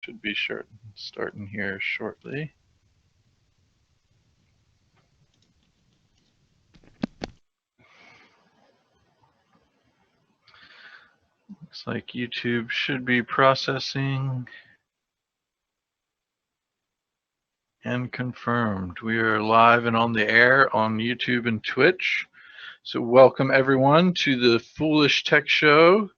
Should be starting here shortly. Looks like YouTube should be processing and confirmed. We are live and on the air on YouTube and Twitch. So welcome everyone to the Foolish Tech Show.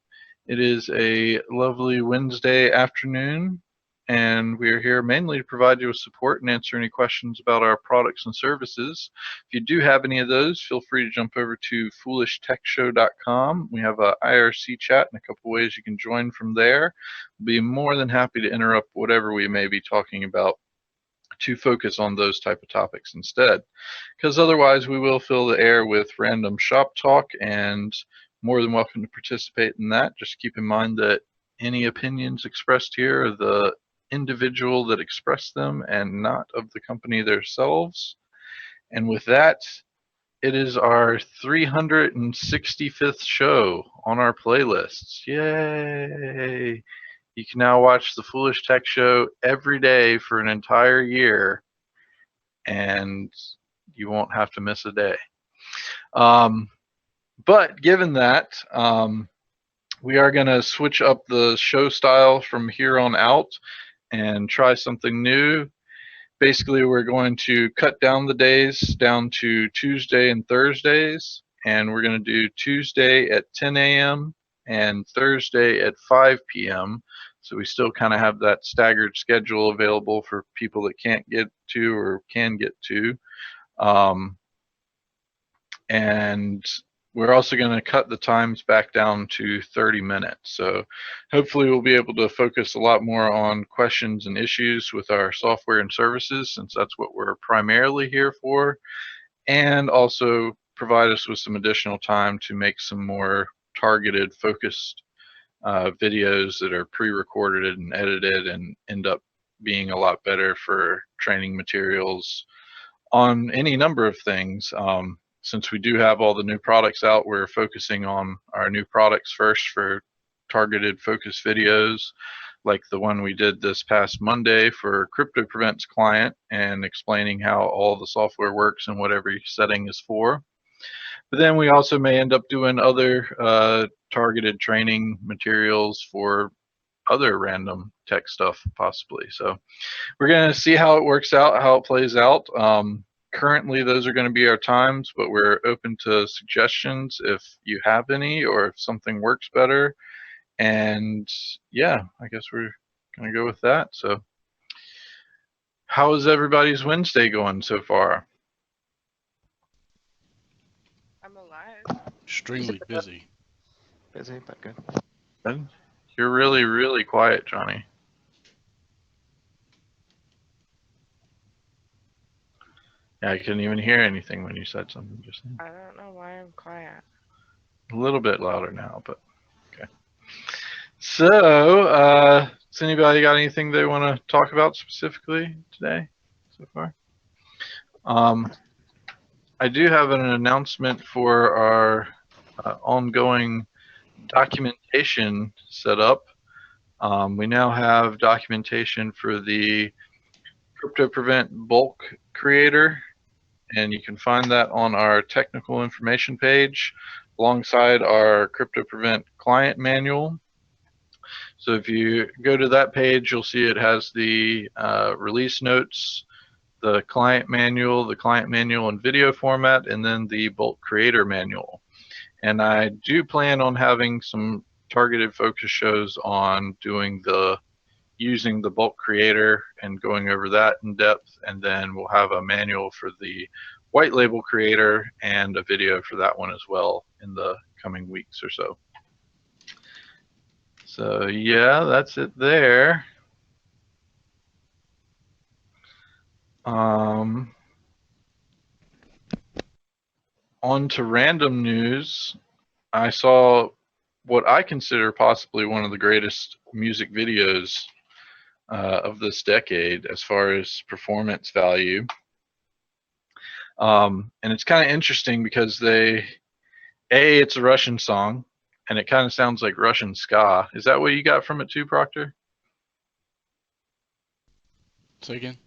It is a lovely Wednesday afternoon, and we are here mainly to provide you with support and answer any questions about our products and services. If you do have any of those, feel free to jump over to foolishtechshow.com. We have a IRC chat and a couple ways you can join from there. We'll be more than happy to interrupt whatever we may be talking about to focus on those type of topics instead, because otherwise we will fill the air with random shop talk, and more than welcome to participate in that. Just keep in mind that any opinions expressed here are the individual that expressed them and not of the company themselves. And with that, it is our 365th show on our playlists. Yay! You can now watch the Foolish Tech Show every day for an entire year, and you won't have to miss a day. But given that, we are going to switch up the show style from here on out and try something new. Basically, we're going to cut down the days down to Tuesday and Thursdays, and we're going to do Tuesday at 10 a.m. and Thursday at 5 p.m. So we still kind of have that staggered schedule available for people that can't get to or can get to. And we're also going to cut the times back down to 30 minutes. So hopefully we'll be able to focus a lot more on questions and issues with our software and services, since that's what we're primarily here for, and also provide us with some additional time to make some more targeted, focused videos that are pre-recorded and edited and end up being a lot better for training materials on any number of things. Since we do have all the new products out, we're focusing on our new products first for targeted focus videos, like the one we did this past Monday for CryptoPrevent's client, and explaining how all the software works and what every setting is for. But then we also may end up doing other targeted training materials for other random tech stuff, possibly. So we're going to see how it works out, how it plays out. Currently, those are going to be our times, but we're open to suggestions if you have any, or if something works better. And yeah, I guess we're going to go with that. So how is everybody's Wednesday going so far? I'm alive. Extremely busy. Busy, but good. Good? You're really, really quiet, Johnny. Yeah, I couldn't even hear anything when you said something just then. I don't know why I'm quiet. A little bit louder now, but okay. So, has anybody got anything they want to talk about specifically today so far? I do have an announcement for our ongoing documentation set up. We now have documentation for the CryptoPrevent bulk creator, and you can find that on our technical information page alongside our CryptoPrevent client manual. So if you go to that page, you'll see it has the release notes, the client manual in video format, and then the bulk creator manual. And I do plan on having some targeted focus shows on using the bulk creator and going over that in depth, and then we'll have a manual for the white label creator and a video for that one as well in the coming weeks or so. So yeah, that's it there. On to random news. I saw what I consider possibly one of the greatest music videos of this decade as far as performance value. And it's kind of interesting because it's a Russian song, and it kind of sounds like Russian ska. Is that what you got from it too, Proctor? Say again?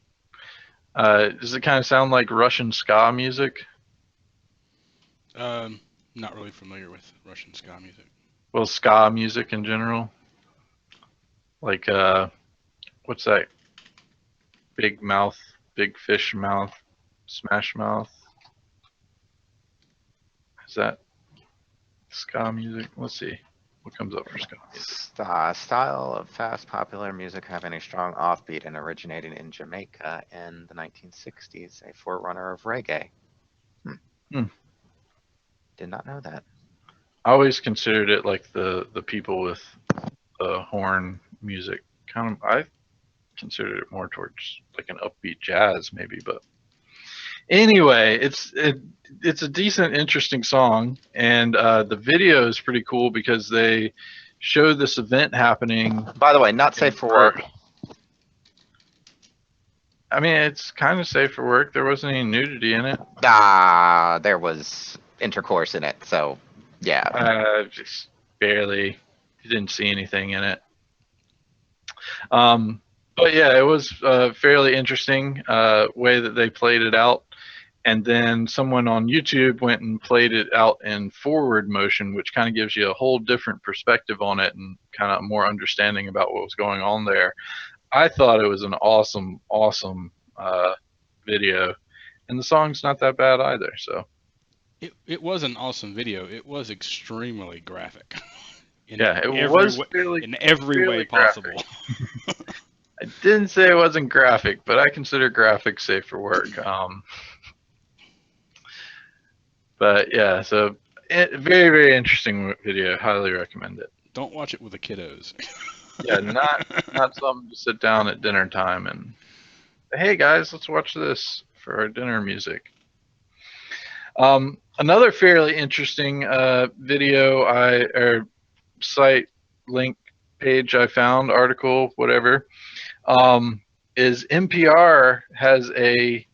Does it kind of sound like Russian ska music? Not really familiar with Russian ska music. Well, ska music in general. Like, what's that? Big Mouth, Big Fish Mouth, Smash Mouth. Is that ska music? Let's see. What comes up for ska music? Style of fast, popular music having a strong offbeat and originating in Jamaica in the 1960s, a forerunner of reggae. Did not know that. I always considered it like the people with the horn music. I considered it more towards like an upbeat jazz maybe, but anyway, it's a decent, interesting song, and the video is pretty cool because they show this event happening. By the way, not safe for work. I mean, it's kind of safe for work. There wasn't any nudity in it. There was intercourse in it, so yeah. Just barely. You didn't see anything in it. But yeah, it was a fairly interesting way that they played it out. And then someone on YouTube went and played it out in forward motion, which kind of gives you a whole different perspective on it and kind of more understanding about what was going on there. I thought it was an awesome, awesome video, and the song's not that bad either. So it was an awesome video. It was extremely graphic. In every way possible. I didn't say it wasn't graphic, but I consider graphics safe for work. But yeah, so very, very interesting video. Highly recommend it. Don't watch it with the kiddos. Yeah, not something to sit down at dinner time and, hey guys, let's watch this for our dinner music. Another fairly interesting video or site link page I found, article, whatever, is NPR has a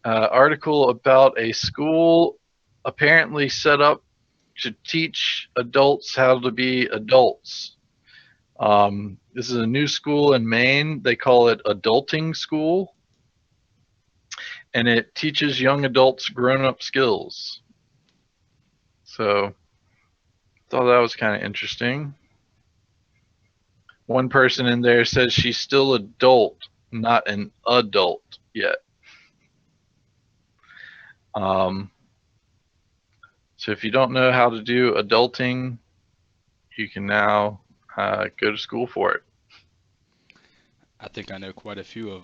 article about a school apparently set up to teach adults how to be adults. This is a new school in Maine. They call it Adulting School, and it teaches young adults grown-up skills. So, thought that was kind of interesting. One person in there says she's still adult, not an adult yet. So if you don't know how to do adulting, you can now go to school for it. I think I know quite a few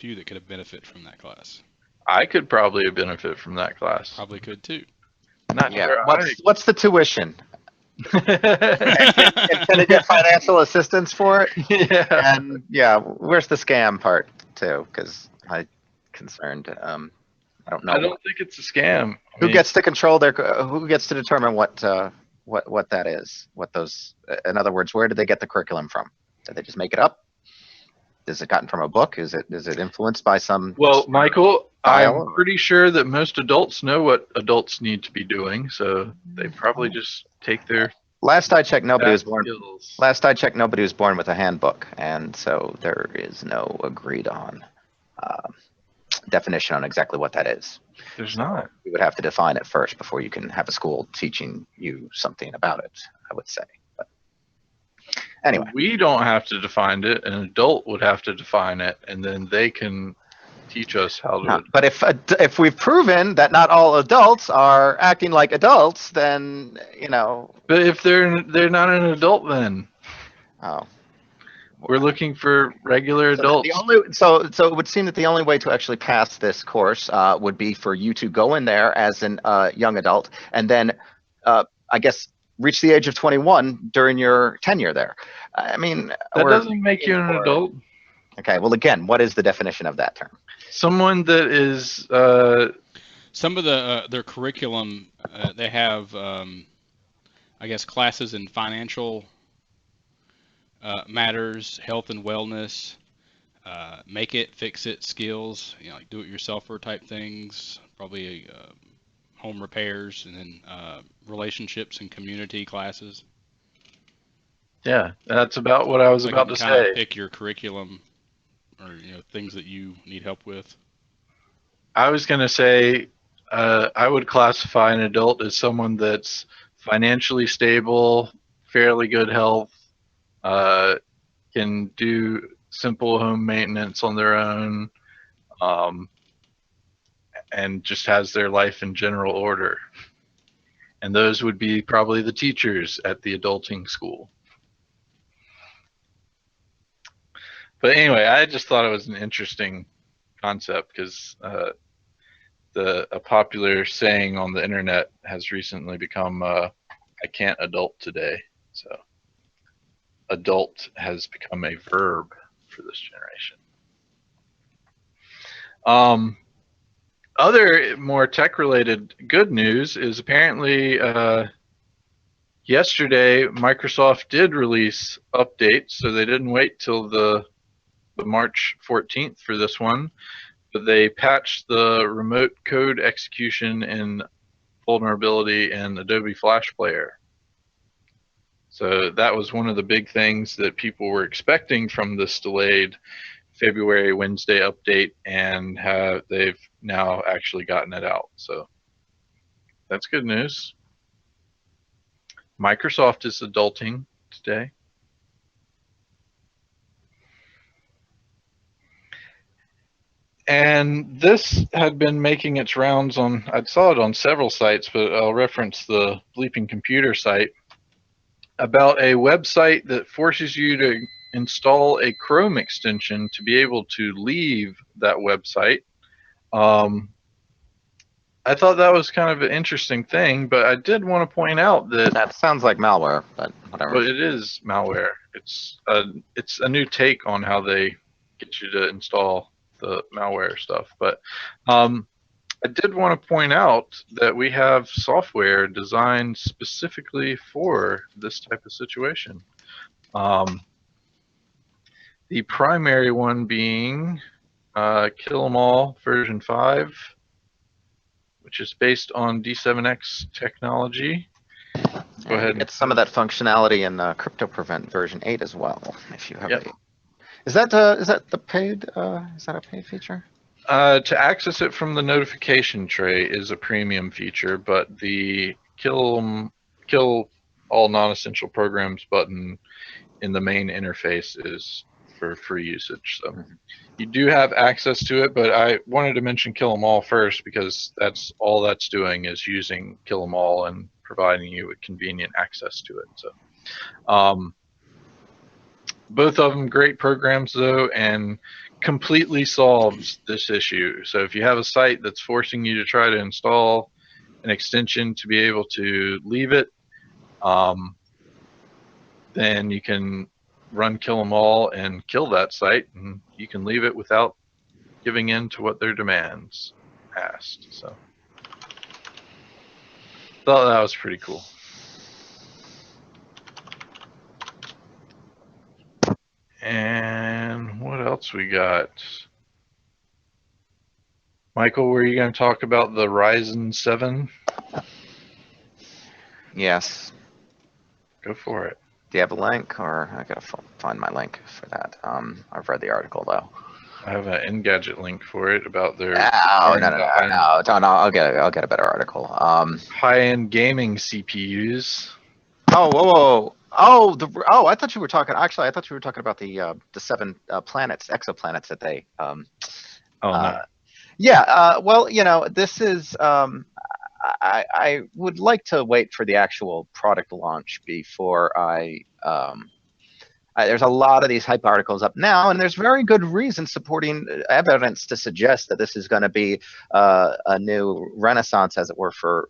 that could have benefited from that class. I could probably benefit from that class. Probably could too. Not Yeah. sure. What's the tuition? Can it get financial assistance for it? Yeah. And yeah, where's the scam part too? Because I'm concerned. I don't know. I don't think it's a scam. Who gets to control who gets to determine what that is? What those? In other words, where did they get the curriculum from? Did they just make it up? Is it gotten from a book? Is it influenced by some? Well, Michael, style? I'm pretty sure that most adults know what adults need to be doing, so they probably just take their. Last I checked, nobody was born. skills. Last I checked, nobody was born with a handbook, and so there is no agreed on definition on exactly what that is. There's not. You would have to define it first before you can have a school teaching you something about it, I would say. But anyway. We don't have to define it. An adult would have to define it, and then they can teach us how to. But if we've proven that not all adults are acting like adults, then, you know. But if they're not an adult, then. Oh. We're looking for regular adults. So it would seem that the only way to actually pass this course would be for you to go in there as a young adult, and then I guess reach the age of 21 during your tenure there. I mean, that doesn't make you an adult. Okay. Well, again, what is the definition of that term? Someone that is. Some of their curriculum, they have, I guess, classes in financial matters, health and wellness, make it, fix it skills, like do-it-yourselfer type things, probably home repairs, and then relationships and community classes. Yeah, that's about what I was about to say. Pick your curriculum or things that you need help with? I was going to say I would classify an adult as someone that's financially stable, fairly good health, can do simple home maintenance on their own, um, and just has their life in general order. And those would be probably the teachers at the adulting school. But anyway, I just thought it was an interesting concept because a popular saying on the internet has recently become I can't adult today. So adult has become a verb for this generation. Other more tech-related good news is apparently yesterday Microsoft did release updates, so they didn't wait till the March 14th for this one, but they patched the remote code execution in vulnerability in Adobe Flash Player. So that was one of the big things that people were expecting from this delayed February Wednesday update, and they've now actually gotten it out. So that's good news. Microsoft is adulting today. And this had been making its rounds on, I saw it on several sites, but I'll reference the Bleeping Computer site, about a website that forces you to install a Chrome extension to be able to leave that website. I thought that was kind of an interesting thing, but I did want to point out that That sounds like malware, but whatever. well, it is malware. It's a new take on how they get you to install the malware stuff. But I did want to point out that we have software designed specifically for this type of situation. The primary one being KillEmAll version 5, which is based on D7X technology. Go ahead. Get some of that functionality in CryptoPrevent version 8 as well, if you have Yep. a. Is that the paid? Is that a paid feature? To access it from the notification tray is a premium feature, but the kill all non-essential programs button in the main interface is for free usage. So you do have access to it, but I wanted to mention KillEmAll first because that's all that's doing is using KillEmAll and providing you with convenient access to it. So both of them great programs though, and completely solves this issue. So if you have a site that's forcing you to try to install an extension to be able to leave it, then you can run KillEmAll and kill that site, and you can leave it without giving in to what their demands asked. So thought that was pretty cool. And what else we got? Michael, were you going to talk about the Ryzen 7? Yes. Go for it. Do you have a link, or I gotta find my link for that? I've read the article though. I have an Engadget link for it about their No. I'll get a better article. high-end gaming CPUs. Oh, I thought you were talking. Actually, I thought you were talking about the 7 exoplanets that they. No. Yeah. Well, this is. I would like to wait for the actual product launch before there's a lot of these hype articles up now, and there's very good reason supporting evidence to suggest that this is going to be a new renaissance, as it were, for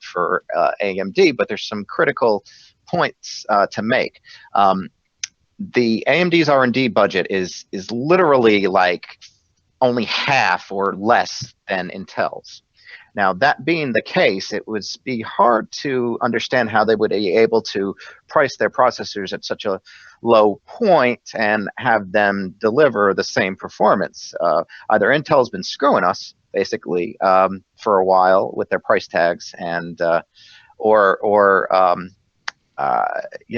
AMD. But there's some critical points to make. The AMD's R&D budget is literally like only half or less than Intel's. Now, that being the case, it would be hard to understand how they would be able to price their processors at such a low point and have them deliver the same performance. Either Intel's been screwing us, basically, for a while with their price tags, and or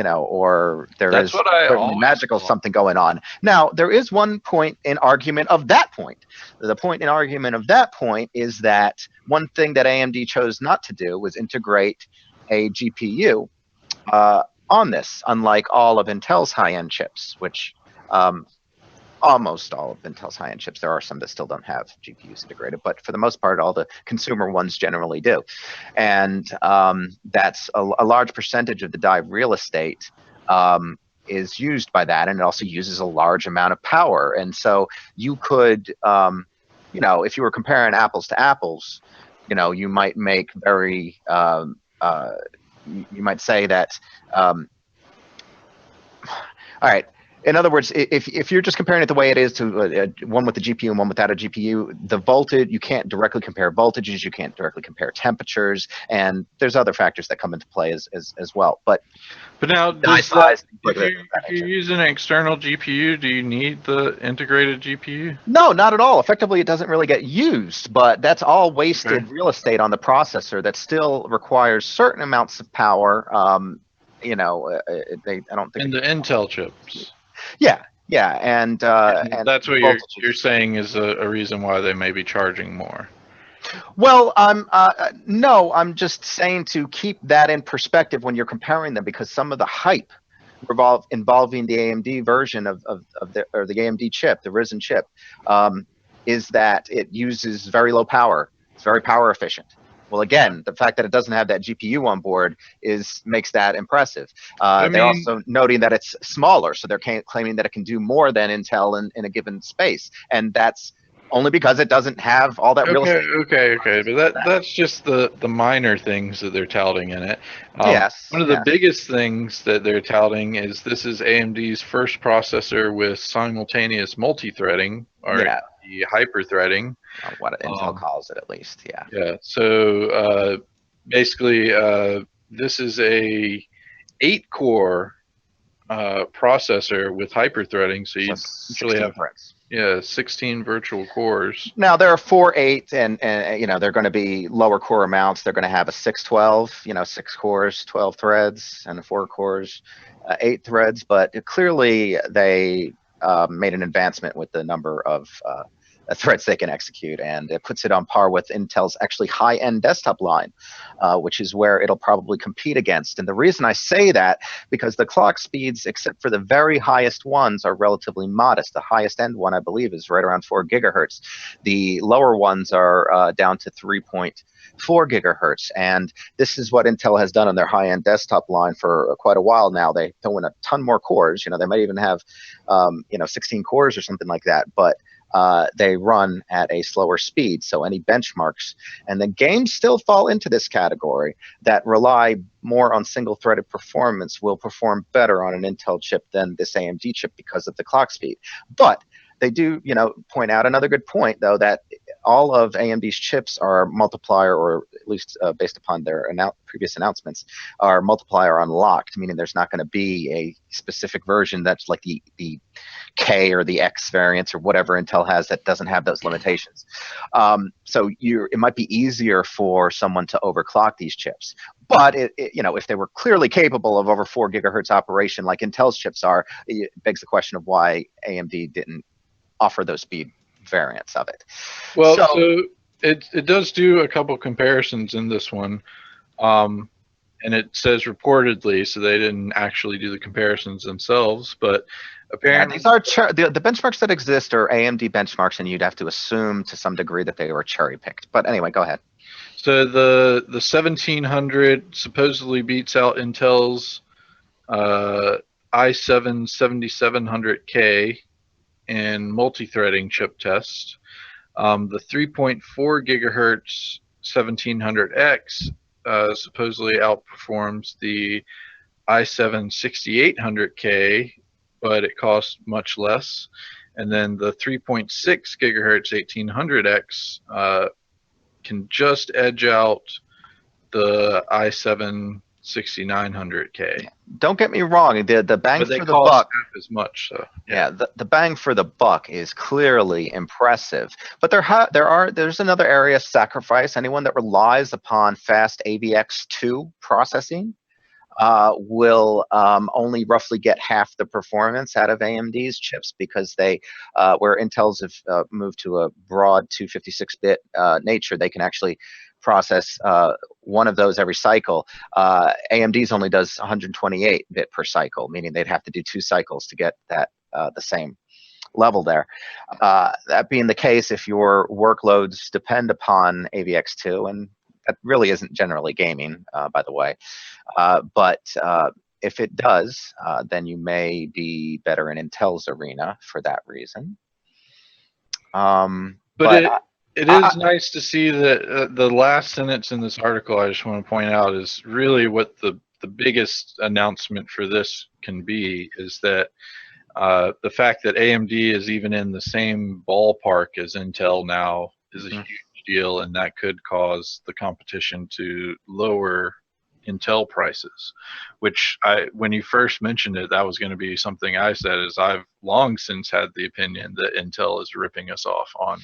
or there That's is what I certainly always magical thought. something going on. Now, there is one point in argument of that point. The point in argument of that point is that one thing that AMD chose not to do was integrate a GPU on this, unlike all of Intel's high-end chips, which almost all of Intel's high-end chips. There are some that still don't have GPUs integrated, but for the most part, all the consumer ones generally do. And that's a large percentage of the die real estate is used by that, and it also uses a large amount of power. And so you could, if you were comparing apples to apples, you might make very, you might say that, all right. In other words, if you're just comparing it the way it is to one with the GPU and one without a GPU, the voltage, you can't directly compare voltages, you can't directly compare temperatures, and there's other factors that come into play as well. But now, die does that, size, things like if that you're nature. using an external GPU, do you need the integrated GPU? No, not at all. Effectively, it doesn't really get used, but that's all wasted real estate on the processor that still requires certain amounts of power. I don't think. In the Intel chips. Yeah, and That's what voltages. you're saying is a reason why they may be charging more. Well, no, I'm just saying to keep that in perspective when you're comparing them, because some of the hype involving the AMD version of the AMD chip, the Ryzen chip, is that it uses very low power. It's very power efficient. Well, again, the fact that it doesn't have that GPU on board makes that impressive. They're also noting that it's smaller, so they're claiming that it can do more than Intel in a given space, and that's only because it doesn't have all that real estate. Okay, but that's just the minor things that they're touting in it. Yes. One of the biggest things that they're touting is this is AMD's first processor with simultaneous multi-threading, or the hyper-threading. What Intel calls it, at least, yeah. Yeah, so basically this is a 8-core processor with hyper-threading, so you usually have threads. 16 virtual cores. Now there are 4 8, and they're going to be lower core amounts. They're going to have a 612, 6 cores, 12 threads, and 4 cores, 8 threads. But clearly they made an advancement with the number of threads they can execute, and it puts it on par with Intel's actually high-end desktop line, which is where it'll probably compete against. And the reason I say that, because the clock speeds, except for the very highest ones, are relatively modest. The highest end one, I believe, is right around 4 gigahertz. The lower ones are down to 3.4 gigahertz, and this is what Intel has done on their high-end desktop line for quite a while now. They throw in a ton more cores. They might even have 16 cores or something like that, but they run at a slower speed. So any benchmarks, and the games still fall into this category that rely more on single-threaded performance, will perform better on an Intel chip than this AMD chip because of the clock speed. But they do, point out another good point, though, that all of AMD's chips are multiplier, or at least based upon their previous announcements, are multiplier unlocked, meaning there's not going to be a specific version that's like the K or the X variants or whatever Intel has that doesn't have those limitations. So it might be easier for someone to overclock these chips. But if they were clearly capable of over 4 gigahertz operation like Intel's chips are, it begs the question of why AMD didn't offer those speed variants of it. Well, so it does do a couple comparisons in this one, and it says reportedly, so they didn't actually do the comparisons themselves, but apparently these are the benchmarks that exist are AMD benchmarks, and you'd have to assume to some degree that they were cherry picked. But anyway, go ahead. So the 1700 supposedly beats out Intel's i7 7700K in multi-threading chip test. The 3.4 gigahertz 1700X supposedly outperforms the i7 6800K, but it costs much less. And then the 3.6 gigahertz 1800X can just edge out the i7 6900K. Don't get me wrong, the bang But they for the cost buck, half as much. So yeah, the bang for the buck is clearly impressive. But there's another area of sacrifice. Anyone that relies upon fast AVX2 processing, will only roughly get half the performance out of AMD's chips because they, where Intel's have moved to a broad 256-bit nature, they can actually process one of those every cycle. AMD's only does 128-bit per cycle, meaning they'd have to do 2 cycles to get that the same level there. That being the case, if your workloads depend upon AVX2, and that really isn't generally gaming, by the way, but if it does, then you may be better in Intel's arena for that reason. But it is nice to see that the last sentence in this article, I just want to point out, is really what the biggest announcement for this can be, is that the fact that AMD is even in the same ballpark as Intel now is a huge deal, and that could cause the competition to lower Intel prices, which when you first mentioned it, that was going to be something I said, is I've long since had the opinion that Intel is ripping us off on.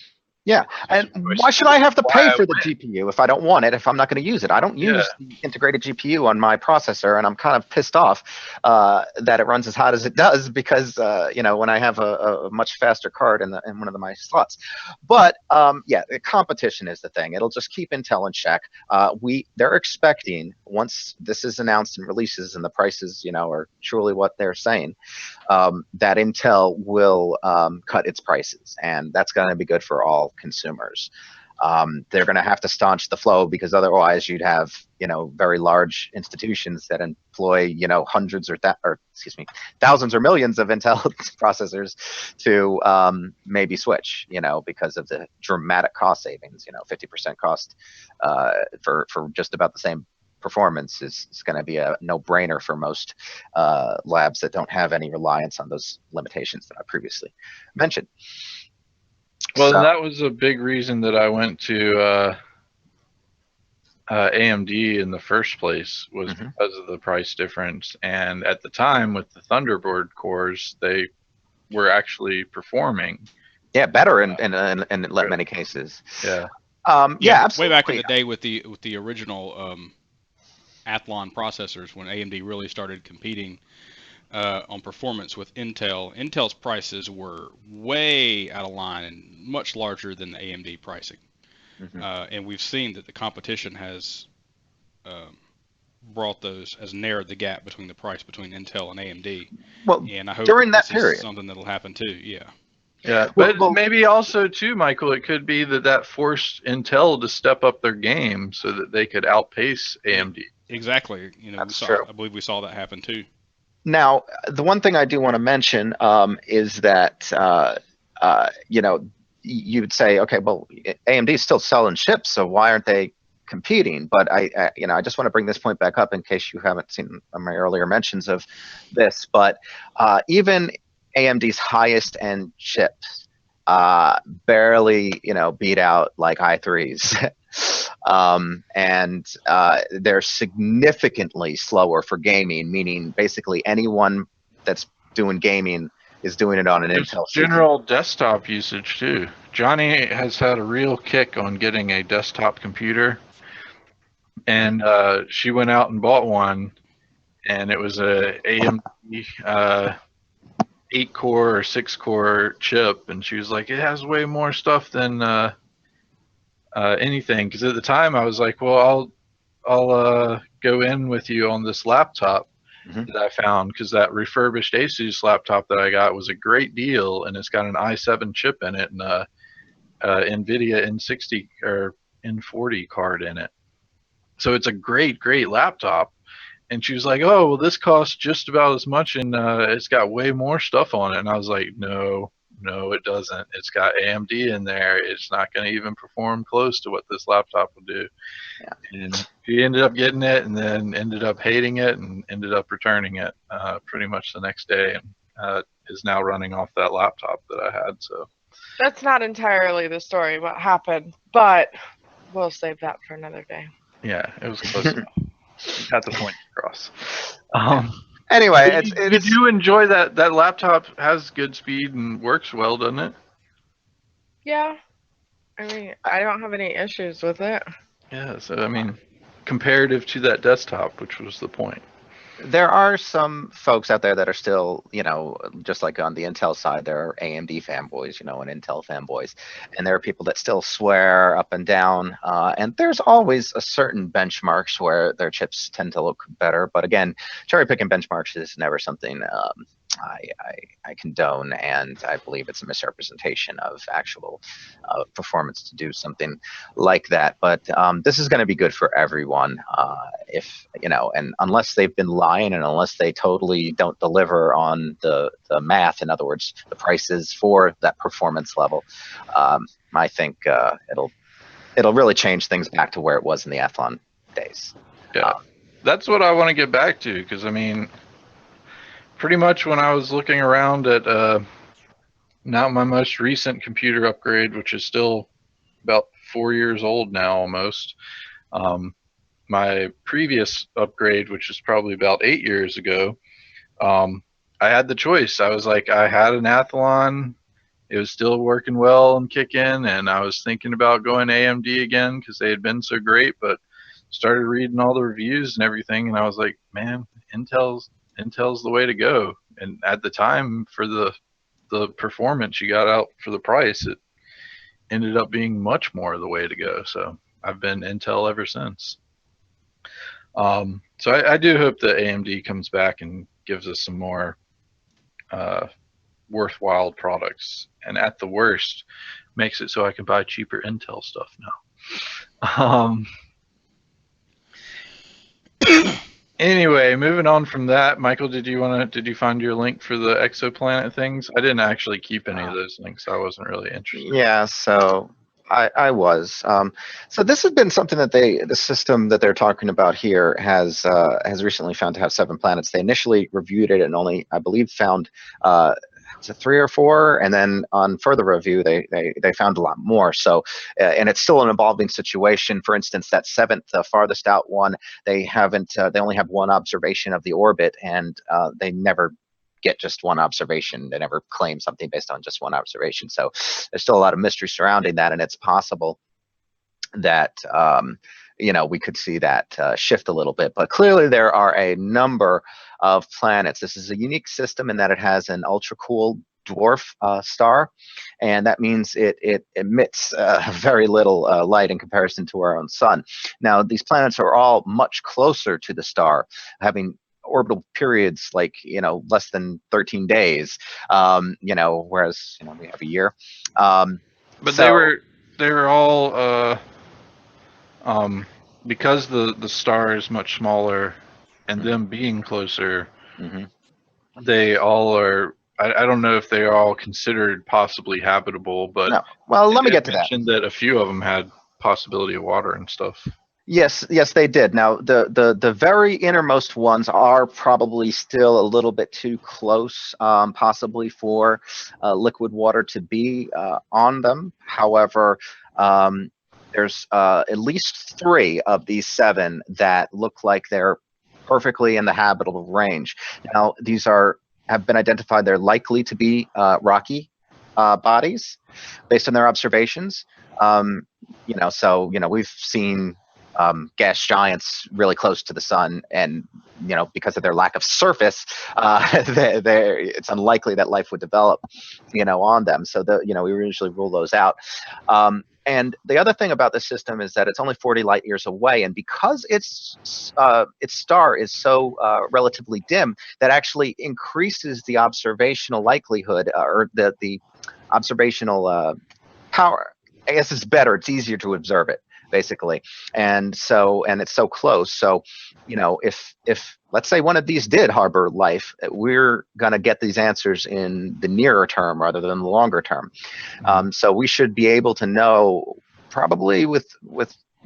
Yeah, and why should I have to pay for the GPU if I don't want it, if I'm not going to use it? I don't use the integrated GPU on my processor, and I'm kind of pissed off that it runs as hot as it does because, you know, when I have a much faster card in one of my slots. But, yeah, the competition is the thing. It'll just keep Intel in check. They're expecting, once this is announced and releases and the prices, you know, are truly what they're saying, that Intel will cut its prices, and that's going to be good for all consumers. They're going to have to staunch the flow because otherwise you'd have, you know, very large institutions that employ, you know, hundreds or thousands or millions of Intel processors to maybe switch, you know, because of the dramatic cost savings. You know, 50% cost for just about the same performance is going to be a no-brainer for most labs that don't have any reliance on those limitations that I previously mentioned. Well, and that was a big reason that I went to AMD in the first place, was because of the price difference. And at the time, with the Thunderbolt cores, they were actually performing. Yeah, better in many cases. Yeah. Yeah, absolutely. Way back in the day with the original Athlon processors, when AMD really started competing on performance with Intel, Intel's prices were way out of line and much larger than the AMD pricing. And we've seen that the competition has narrowed the gap between the price between Intel and AMD. Well, and I hope during that this period, is something that'll happen too. Yeah. Yeah, but maybe also too, Michael, it could be that forced Intel to step up their game so that they could outpace AMD. Exactly. You know, I believe we saw that happen too. Now, the one thing I do want to mention is that you know, you'd say, okay, well, AMD is still selling chips, so why aren't they competing? But I you know, I just want to bring this point back up in case you haven't seen my earlier mentions of this. But even AMD's highest end chips barely, you know, beat out like i3s. And they're significantly slower for gaming, meaning basically anyone that's doing gaming is doing it on an Intel CPU. General desktop usage too. Johnny has had a real kick on getting a desktop computer, and she went out and bought one, and it was a AMD 8-core or 6-core chip, and she was like, it has way more stuff than anything. Because at the time I was like, well, I'll go in with you on this laptop that I found, because that refurbished Asus laptop that I got was a great deal, and it's got an i7 chip in it and a NVIDIA N60 or N40 card in it. So it's a great laptop. And she was like, oh, well, this costs just about as much, and it's got way more stuff on it. And I was like, no, it doesn't. It's got AMD in there. It's not going to even perform close to what this laptop will do. Yeah. And she ended up getting it, and then ended up hating it, and ended up returning it pretty much the next day, and is now running off that laptop that I had. So that's not entirely the story what happened, but we'll save that for another day. Yeah, it was close enough. Got the point across. Anyway, did you enjoy that? That laptop has good speed and works well, doesn't it? Yeah, I mean, I don't have any issues with it. Yeah, so I mean, comparative to that desktop, which was the point. there are some folks out there that are still, just like on the Intel side, there are AMD fanboys, and Intel fanboys, and there are people that still swear up and down. And there's always a certain benchmarks where their chips tend to look better. But again, cherry picking benchmarks is never something I condone, and I believe it's a misrepresentation of actual performance to do something like that. But this is going to be good for everyone, if and unless they've been lying, and unless they totally don't deliver on the math, in other words, the prices for that performance level, I think it'll really change things back to where it was in the Athlon days. Yeah, that's what I want to get back to, because I mean, pretty much when I was looking around at now my most recent computer upgrade, which is still about 4 years old now almost. My previous upgrade, which is probably about 8 years ago, I had the choice. I was like, I had an Athlon. It was still working well and kicking, and I was thinking about going AMD again because they had been so great, but started reading all the reviews and everything, and I was like, man, Intel's the way to go. And at the time, for the performance you got out for the price, it ended up being much more the way to go. So I've been Intel ever since. So I do hope that AMD comes back and gives us some more worthwhile products, and at the worst, makes it so I can buy cheaper Intel stuff now. Anyway, moving on from that, Michael, did you find your link for the exoplanet things? I didn't actually keep any of those links. I wasn't really interested. Yeah, so I was. So this has been something that the system that they're talking about here has recently found to have 7 planets. They initially reviewed it and only, I believe, found was it 3 or 4, and then on further review they found a lot more. So and it's still an evolving situation. For instance, that 7th, the farthest out one, they haven't. They only have 1 observation of the orbit, and they never get just 1 observation. They never claim something based on just 1 observation. So there's still a lot of mystery surrounding that, and it's possible that we could see that shift a little bit. But clearly there are a number of planets. This is a unique system in that it has an ultra cool dwarf star, and that means it emits very little light in comparison to our own sun. Now, these planets are all much closer to the star, having orbital periods like less than 13 days, whereas we have a year. But so, they were all because the star is much smaller, and them being closer, they all are. I don't know if they are all considered possibly habitable, but no. Well, let me get to that. Mentioned that a few of them had possibility of water and stuff. Yes, they did. Now, the very innermost ones are probably still a little bit too close, possibly for liquid water to be on them. However, there's at least 3 of these 7 that look like they're perfectly in the habitable range. Now, these have been identified. They're likely to be rocky bodies based on their observations. So we've seen gas giants really close to the sun, and because of their lack of surface, it's unlikely that life would develop on them. So we usually rule those out. And the other thing about this system is that it's only 40 light years away, and because its star is so relatively dim, that actually increases the observational likelihood, or the observational power. I guess it's better. It's easier to observe it, basically, and it's so close. So if let's say one of these did harbor life, we're going to get these answers in the nearer term rather than the longer term. So we should be able to know probably with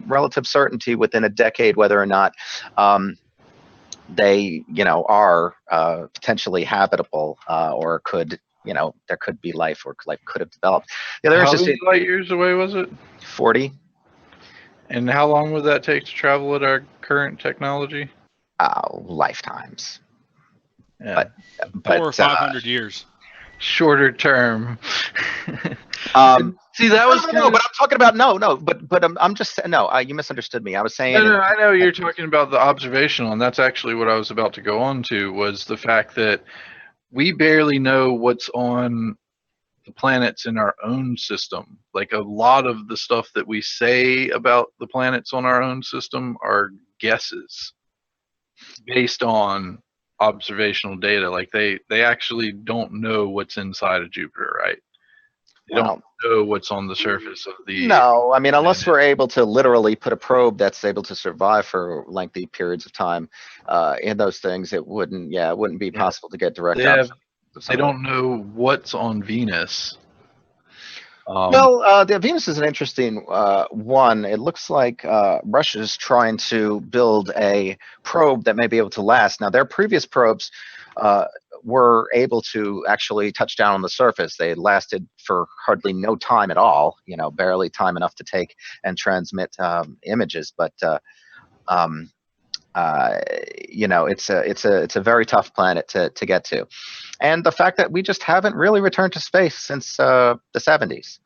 relative certainty within a decade whether or not they are potentially habitable, or could there could be life, or life could have developed. How many light years away was it? 40. And how long would that take to travel at our current technology? Lifetimes. Yeah. But 400 or 500 years. Shorter term. See, that was No, but I'm talking about but I'm just saying no. You misunderstood me. I was saying. No, I know you're talking about the observational, and that's actually what I was about to go on to, was the fact that we barely know what's on the planets in our own system. Like, a lot of the stuff that we say about the planets on our own system are guesses based on observational data. Like, they actually don't know what's inside of Jupiter, right? They Well, don't know what's on the surface of the no, I mean, unless planet. we're able to literally put a probe that's able to survive for lengthy periods of time in those things, it wouldn't be Yeah. possible to get direct They have, observations of some they of it. don't know what's on Venus. Well, the Venus is an interesting one. It looks like Russia's trying to build a probe that may be able to last. Now, their previous probes were able to actually touch down on the surface. They lasted for hardly no time at all. Barely time enough to take and transmit images. But it's a very tough planet to get to, and the fact that we just haven't really returned to space since the 70s.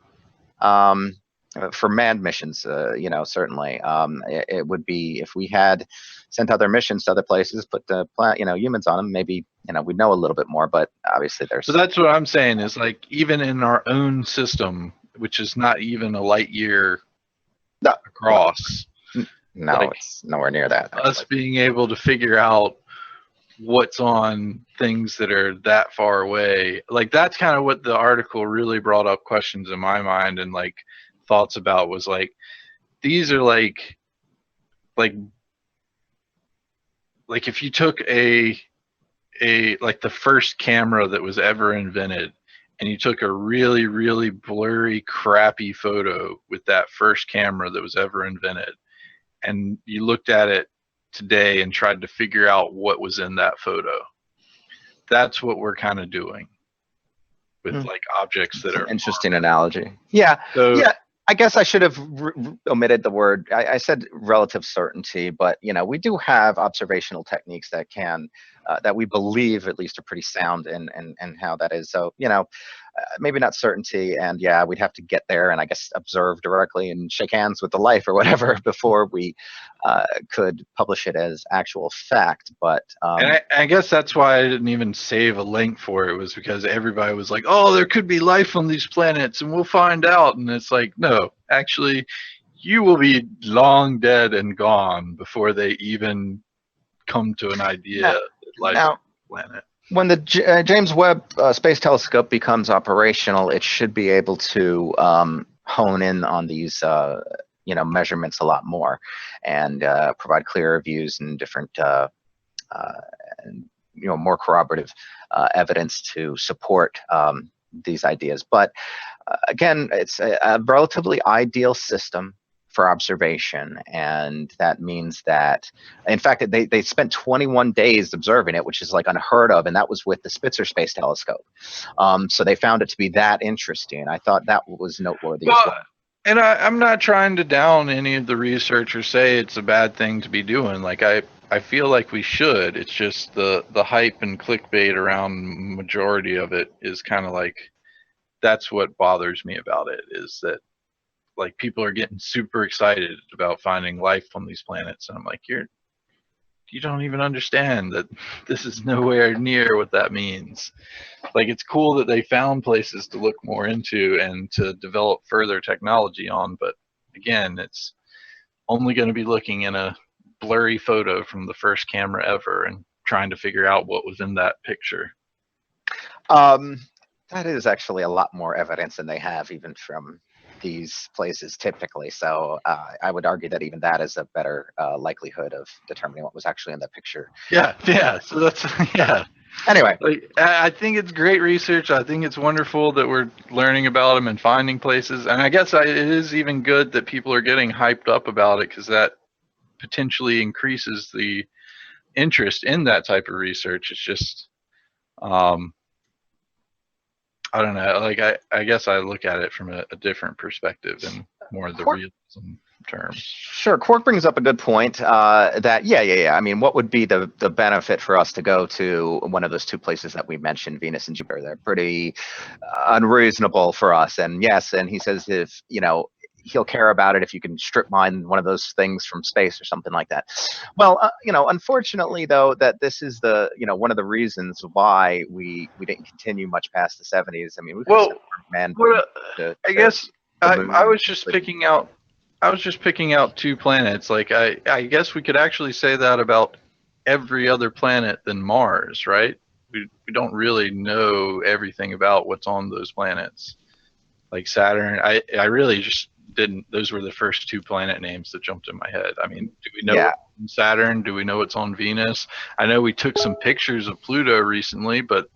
For manned missions, certainly. It would be if we had sent other missions to other places, put the humans on them, maybe, we'd know a little bit more, but obviously there's. So that's what I'm saying is, like, even in our own system, which is not even a light year No, across, no, like, it's nowhere near that. us Actually. being able to figure out what's on things that are that far away, like, that's kind of what the article really brought up questions in my mind and, like, thoughts about, was like, these are like if you took a like the first camera that was ever invented, and you took a really, really blurry, crappy photo with that first camera that was ever invented, and you looked at it today and tried to figure out what was in that photo. That's what we're kind of doing with like objects that It's an are interesting analogy. Yeah. so, Yeah. I guess I should have omitted the word. I said relative certainty, but we do have observational techniques that can that we believe at least are pretty sound in how that is. So maybe not certainty, and yeah, we'd have to get there and I guess observe directly and shake hands with the life or whatever before we could publish it as actual fact. But and I guess that's why I didn't even save a link for it, was because everybody was like, oh, there could be life on these planets and we'll find out. And it's like, no, actually, you will be long dead and gone before they even come to an idea that life on the planet. When the James Webb Space Telescope becomes operational, it should be able to hone in on these measurements a lot more and provide clearer views and different more corroborative evidence to support these ideas. But again, it's a relatively ideal system for observation, and that means that, in fact, they spent 21 days observing it, which is like unheard of, and that was with the Spitzer Space Telescope. So they found it to be that interesting. I thought that was noteworthy as well. And I'm not trying to down any of the research or say it's a bad thing to be doing. Like, I feel like we should. It's just the hype and clickbait around majority of it is kind of like, that's what bothers me about it, is that, like, people are getting super excited about finding life on these planets, and I'm like, you don't even understand that this is nowhere near what that means. Like, it's cool that they found places to look more into and to develop further technology on, but again, it's only going to be looking in a blurry photo from the first camera ever and trying to figure out what was in that picture. That is actually a lot more evidence than they have even from these places typically. So I would argue that even that is a better likelihood of determining what was actually in the picture. Yeah. So that's, yeah. Anyway, like, I think it's great research. I think it's wonderful that we're learning about them and finding places. And I guess it is even good that people are getting hyped up about it, because that potentially increases the interest in that type of research. It's just, I don't know. Like, I guess I look at it from a different perspective and more of the realism. terms. Sure. Quark brings up a good point. That yeah. I mean, what would be the benefit for us to go to one of those two places that we mentioned, Venus and Jupiter? They're pretty unreasonable for us. And yes, and he says if he'll care about it if you can strip mine one of those things from space or something like that. Well, unfortunately though, that this is the one of the reasons why we didn't continue much past the 70s. I mean, we could Well, man. I guess the I moon. was just picking out. I was just picking out 2 planets. Like I guess we could actually say that about every other planet than Mars, right? We don't really know everything about what's on those planets. Like Saturn, I really just didn't. Those were the first 2 planet names that jumped in my head. I mean, do we know Yeah. what's on Saturn? Do we know what's on Venus? I know we took some pictures of Pluto recently, but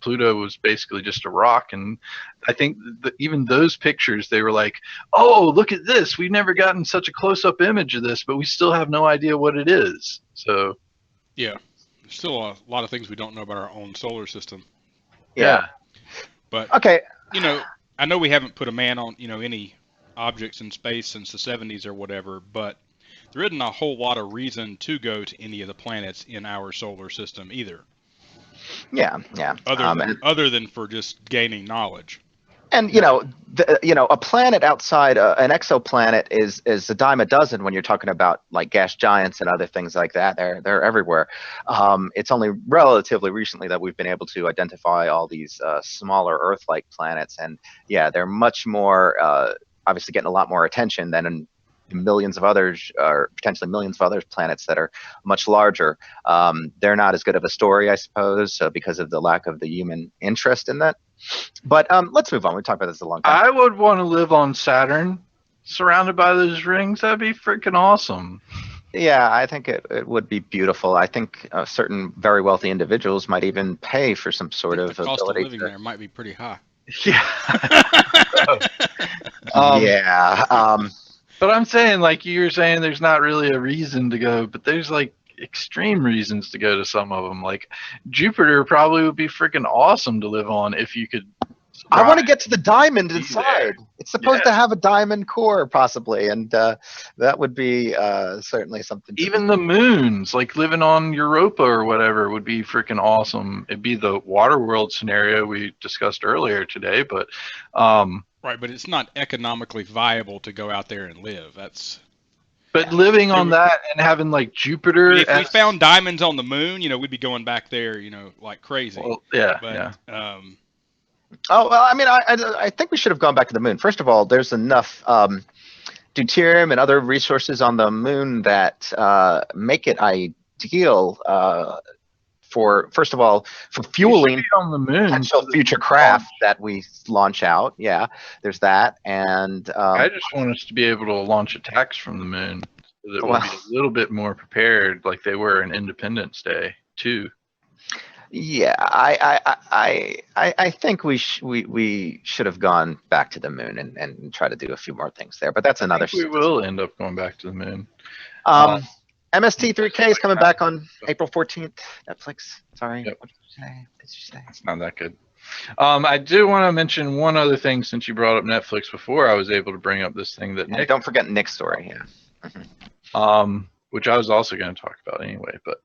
Pluto was basically just a rock, and I think even those pictures, they were like, oh, look at this. We've never gotten such a close-up image of this, but we still have no idea what it is. So Yeah, there's still a lot of things we don't know about our own solar system. yeah. But Okay. I know we haven't put a man on any objects in space since the 70s or whatever, but there isn't a whole lot of reason to go to any of the planets in our solar system either. Yeah. Other than for just gaining knowledge. And a planet outside an exoplanet is a dime a dozen when you're talking about like gas giants and other things like that. They're everywhere. It's only relatively recently that we've been able to identify all these smaller Earth-like planets, and yeah, they're much more obviously getting a lot more attention than in millions of others, or potentially millions of other planets that are much larger. They're not as good of a story, I suppose, because of the lack of the human interest in that. But let's move on. We talked about this a long time. I would want to live on Saturn, surrounded by those rings. That'd be freaking awesome. Yeah, I think it would be beautiful. I think certain very wealthy individuals might even pay for some sort of the cost ability of living there might be pretty high. Yeah. But I'm saying, like you were saying, there's not really a reason to go, but there's like extreme reasons to go to some of them. Like Jupiter probably would be freaking awesome to live on if you could. I want to get to the diamond be inside. there. It's supposed to have a diamond core, possibly, and that would be certainly something. Even the moons, like living on Europa or whatever, would be freaking awesome. It'd be the Waterworld scenario we discussed earlier today, but right, but it's not economically viable to go out there and live. But living on that and having like Jupiter. If we found diamonds on the moon, we'd be going back there, like crazy. Well, yeah, but, yeah. Oh well, I mean, I think we should have gone back to the moon. First of all, there's enough deuterium and other resources on the moon that make it ideal for, first of all, for fueling on the moon potential future craft that we launch out. Yeah, there's that, and I just want us to be able to launch attacks from the moon, so that we'll be a little bit more prepared, like they were in Independence Day too. Yeah, I think we should have gone back to the moon and try to do a few more things there, but that's another. We will end up going back to the moon. MST3K is coming back on April 14th. Netflix. Sorry. Yep. What did you say? It's not that good. I do want to mention one other thing since you brought up Netflix before I was able to bring up this thing that Nick. Don't forget Nick's story. Yeah. Which I was also going to talk about anyway. But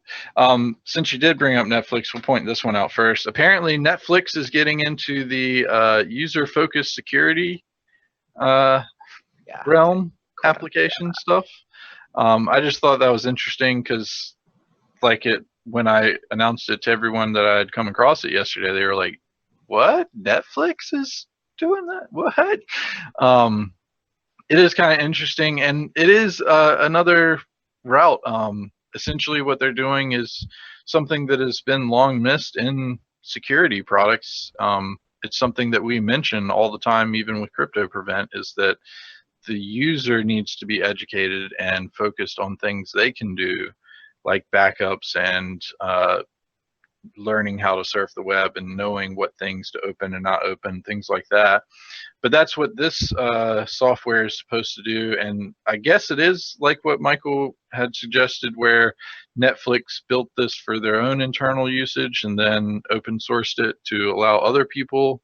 since you did bring up Netflix, we'll point this one out first. Apparently, Netflix is getting into the user-focused security realm application stuff. I just thought that was interesting because, when I announced it to everyone that I had come across it yesterday, they were like, "What? Netflix is doing that? What?" It is kind of interesting, and it is another route. Essentially, what they're doing is something that has been long missed in security products. It's something that we mention all the time, even with CryptoPrevent, is that the user needs to be educated and focused on things they can do, like backups and learning how to surf the web and knowing what things to open and not open, things like that. But that's what this software is supposed to do, and I guess it is like what Michael had suggested, where Netflix built this for their own internal usage and then open sourced it to allow other people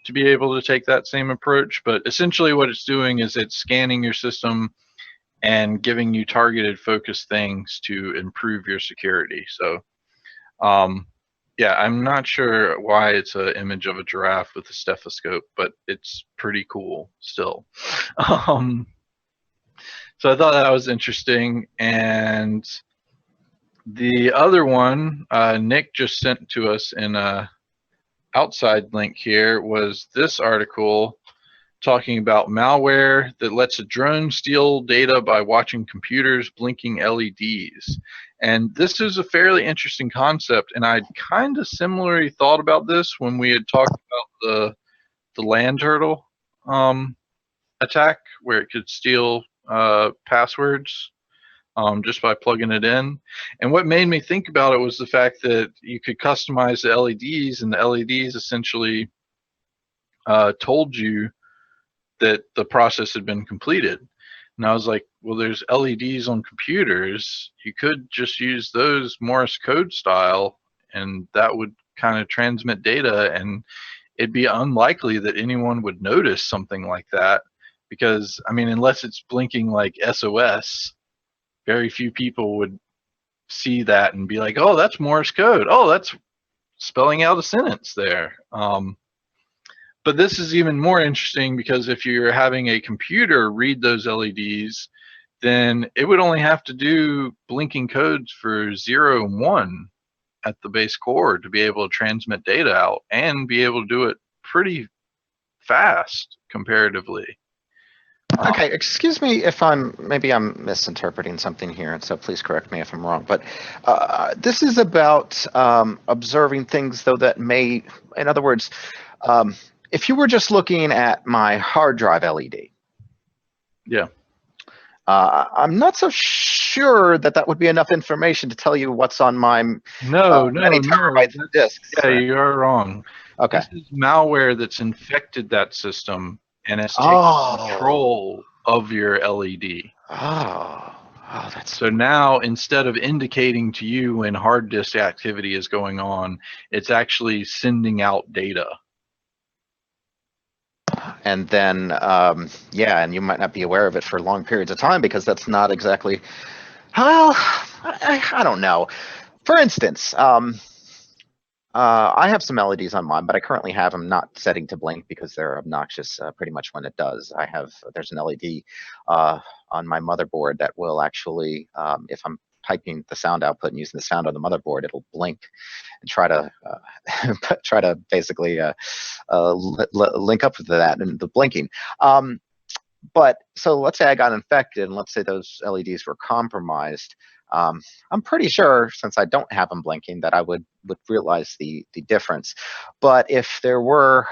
to be able to take that same approach, but essentially what it's doing is it's scanning your system and giving you targeted focused things to improve your security. So yeah, I'm not sure why it's an image of a giraffe with a stethoscope, but it's pretty cool still. So I thought that was interesting. And the other one, Nick just sent to us in a outside link here, was this article talking about malware that lets a drone steal data by watching computers blinking LEDs. And this is a fairly interesting concept, and I'd kind of similarly thought about this when we had talked about the land turtle attack, where it could steal passwords just by plugging it in. And what made me think about it was the fact that you could customize the LEDs, and the LEDs essentially told you that the process had been completed. And I was like, well, there's LEDs on computers. You could just use those Morse code style, and that would kind of transmit data, and it'd be unlikely that anyone would notice something like that, because, I mean, unless it's blinking like SOS, very few people would see that and be like, oh, that's Morse code. Oh, that's spelling out a sentence there. But this is even more interesting, because if you're having a computer read those LEDs, then it would only have to do blinking codes for 0 and 1 at the base core to be able to transmit data out, and be able to do it pretty fast comparatively. Okay, excuse me if maybe I'm misinterpreting something here, and so please correct me if I'm wrong. But this is about observing things, though, that may, in other words, if you were just looking at my hard drive LED, Yeah. I'm not so sure that that would be enough information to tell you what's on my many terabytes of disks. Yeah, you are wrong. Okay. This is malware that's infected that system, and it's taking control of your LED. Oh, that's so now, instead of indicating to you when hard disk activity is going on, it's actually sending out data. And then, yeah, and you might not be aware of it for long periods of time, because that's not exactly, well, I don't know. For instance, I have some LEDs on mine, but I currently have them not setting to blink because they're obnoxious pretty much when it does. There's an LED on my motherboard that will actually, if I'm typing the sound output and using the sound on the motherboard, it'll blink and try to basically link up with that and the blinking. But so let's say I got infected, and let's say those LEDs were compromised. I'm pretty sure, since I don't have them blinking, that I would realize the difference. But if there were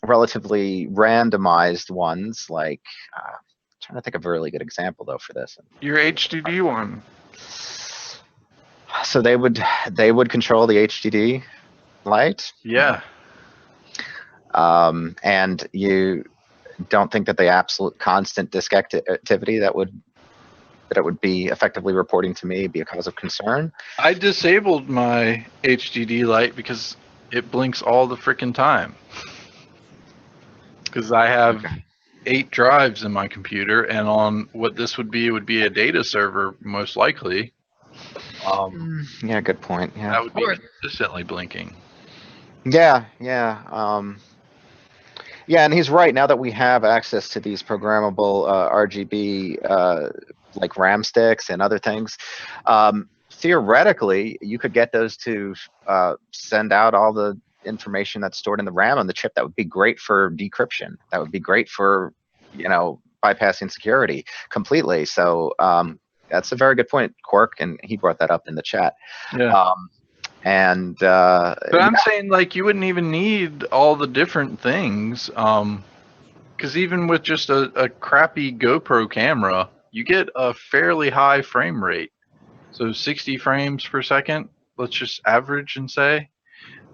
relatively randomized ones, like I'm trying to think of a really good example though for this. Your HDD one. So they would control the HDD light. Yeah. And you don't think that the absolute constant disk activity that it would be effectively reporting to me be a cause of concern? I disabled my HDD light because it blinks all the freaking time. Because I have 8 drives in my computer, and on what this would be a data server, most likely. Yeah, good point. Yeah, that would be consistently blinking. Yeah. Yeah, and he's right. Now that we have access to these programmable RGB like RAM sticks and other things, theoretically, you could get those to send out all the information that's stored in the RAM on the chip. That would be great for decryption. That would be great for, bypassing security completely. So that's a very good point, Quark, and he brought that up in the chat. Yeah. But I'm yeah. saying, like, you wouldn't even need all the different things, because even with just a crappy GoPro camera, you get a fairly high frame rate. So 60 frames per second, let's just average and say.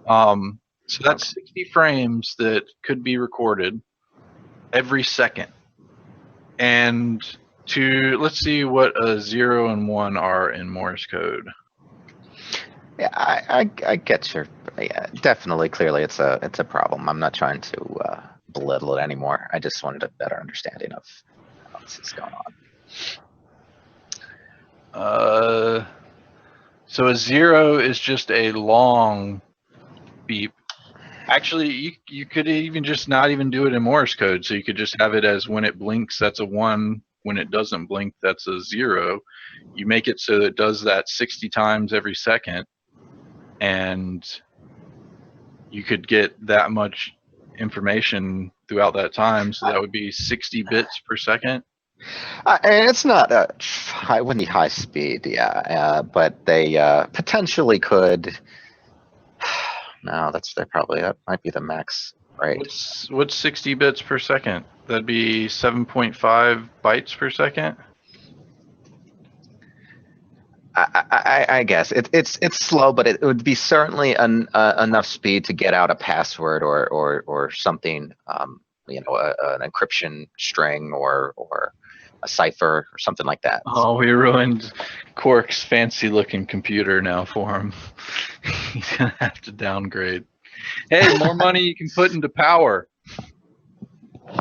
So that's 60 frames that could be recorded every second. And let's see what a 0 and 1 are in Morse code. Yeah, I get your, yeah, definitely, clearly it's a problem. I'm not trying to belittle it anymore. I just wanted a better understanding of how this is going on. So a 0 is just a long beep. Actually, you could even just not even do it in Morse code. So you could just have it as when it blinks, that's a 1. When it doesn't blink, that's a 0. You make it so it does that 60 times every second, and you could get that much information throughout that time. So that would be 60 bits per second. And it's not high, wouldn't be high speed, yeah, but they potentially could. No, that might be the max, right? What's 60 bits per second? That'd be 7.5 bytes per second. I guess it's slow, but it would be certainly enough speed to get out a password or something, an encryption string or a cipher or something like that. Oh, we ruined Quark's fancy looking computer now for him. He's gonna have to downgrade. Hey, more money you can put into power,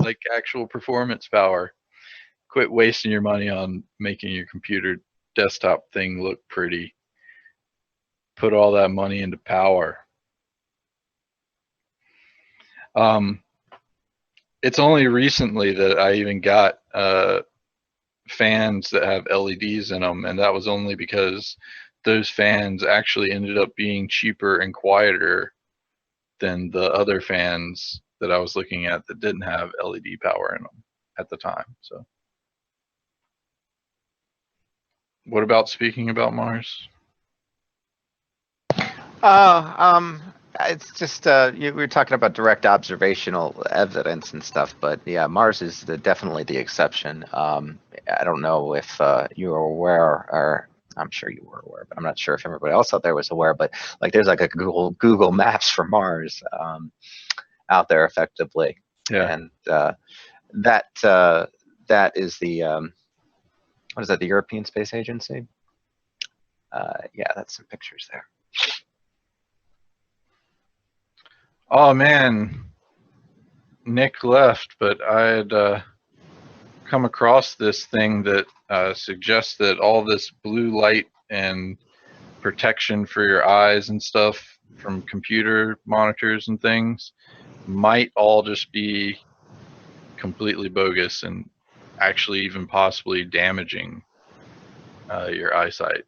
like actual performance power. Quit wasting your money on making your computer desktop thing look pretty. Put all that money into power. It's only recently that I even got fans that have LEDs in them, and that was only because those fans actually ended up being cheaper and quieter than the other fans that I was looking at that didn't have LED power in them at the time. So, what about speaking about Mars? It's just we were talking about direct observational evidence and stuff, but yeah, Mars is definitely the exception. I don't know if you were aware, or I'm sure you were aware, but I'm not sure if everybody else out there was aware. But like, there's like a Google Maps for Mars out there, effectively, Yeah. and that is the what is that? The European Space Agency. Yeah, that's some pictures there. Oh man, Nick left, but I had come across this thing that suggests that all this blue light and protection for your eyes and stuff from computer monitors and things might all just be completely bogus and actually even possibly damaging your eyesight.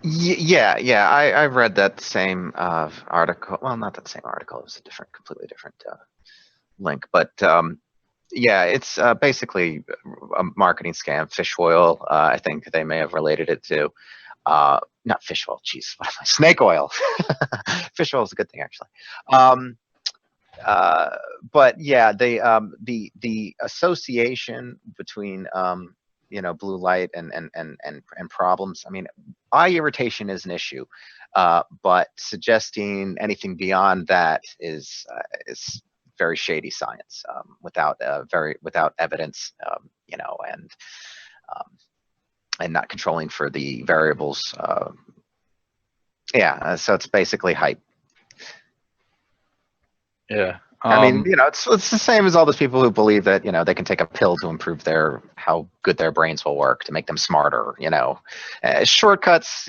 Yeah. I've read that same article. Well, not that same article. It was a completely different link. But yeah, it's basically a marketing scam. Fish oil. I think they may have related it to. Not fish oil. Jeez, snake oil. Fish oil is a good thing, actually. But yeah, the association between blue light and problems. I mean, eye irritation is an issue, but suggesting anything beyond that is very shady science, without evidence, and not controlling for the variables. Yeah, so it's basically hype. Yeah. I mean, it's the same as all those people who believe that they can take a pill to improve how good their brains will work, to make them smarter. Shortcuts.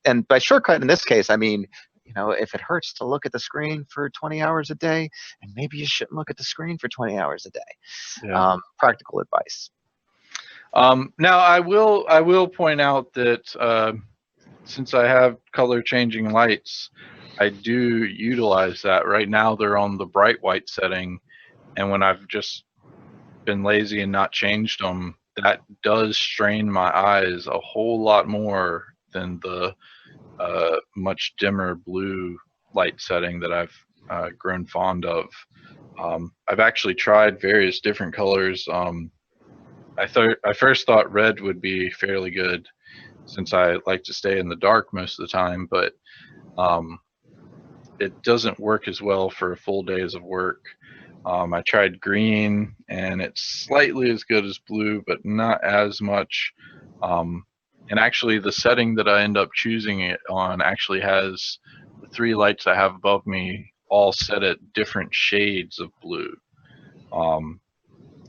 And by shortcut in this case, I mean, if it hurts to look at the screen for 20 hours a day, and maybe you shouldn't look at the screen for 20 hours a day. Yeah. Practical advice. Now I will point out that since I have color changing lights, I do utilize that. Right now they're on the bright white setting, and when I've just been lazy and not changed them, that does strain my eyes a whole lot more than the much dimmer blue light setting that I've grown fond of. I've actually tried various different colors. I first thought red would be fairly good, since I like to stay in the dark most of the time, but it doesn't work as well for full days of work. I tried green, and it's slightly as good as blue, but not as much. And actually, the setting that I end up choosing it on actually has the 3 lights I have above me all set at different shades of blue.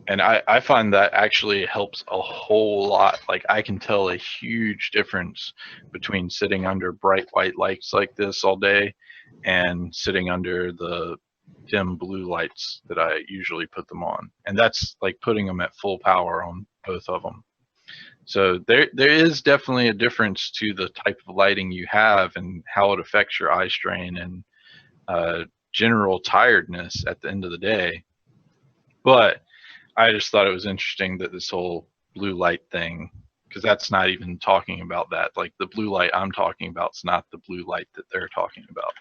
And I find that actually helps a whole lot. Like, I can tell a huge difference between sitting under bright white lights like this all day and sitting under the dim blue lights that I usually put them on. And that's like putting them at full power on both of them. So there is definitely a difference to the type of lighting you have and how it affects your eye strain and general tiredness at the end of the day. But I just thought it was interesting that this whole blue light thing, because that's not even talking about that. Like, the blue light I'm talking about is not the blue light that they're talking about.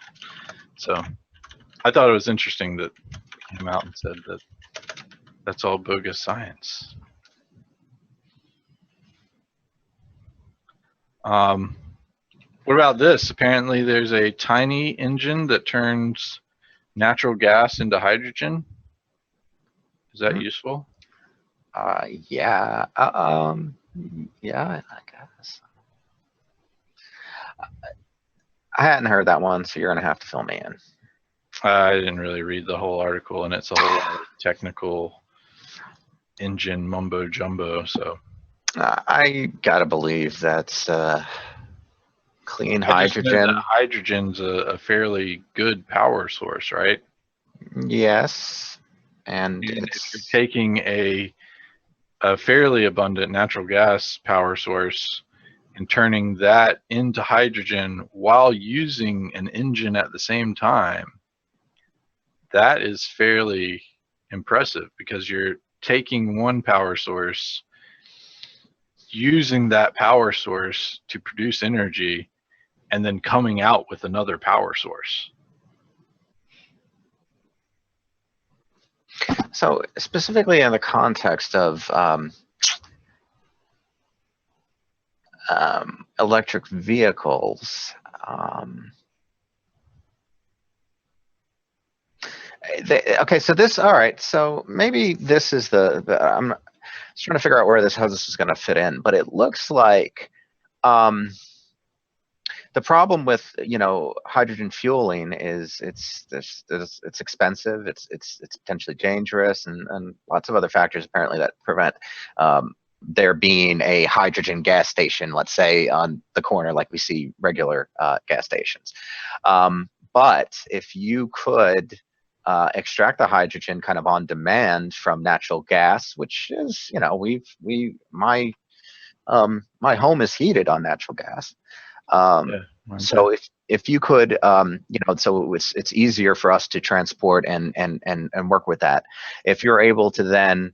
So I thought it was interesting that he came out and said that that's all bogus science. What about this? Apparently there's a tiny engine that turns natural gas into hydrogen. Is that useful? Yeah. Yeah, I guess. I hadn't heard that one, so you're gonna have to fill me in. I didn't really read the whole article, and it's a whole lot of technical engine mumbo jumbo. So I gotta believe that's clean I just know that hydrogen. hydrogen's a fairly good power source, right? Yes, and And if you're it's taking a fairly abundant natural gas power source and turning that into hydrogen while using an engine at the same time, that is fairly impressive, because you're taking one power source, using that power source to produce energy, and then coming out with another power source. so specifically in the context of electric vehicles. Okay, so this, all right, so maybe this is I'm just trying to figure out how this is going to fit in, but it looks like the problem with hydrogen fueling is it's expensive, it's potentially dangerous, and lots of other factors apparently that prevent there being a hydrogen gas station, let's say on the corner like we see regular gas stations. But if you could extract the hydrogen kind of on demand from natural gas, which is, my home is heated on natural gas. So if you could, so it's easier for us to transport and work with that. If you're able to then,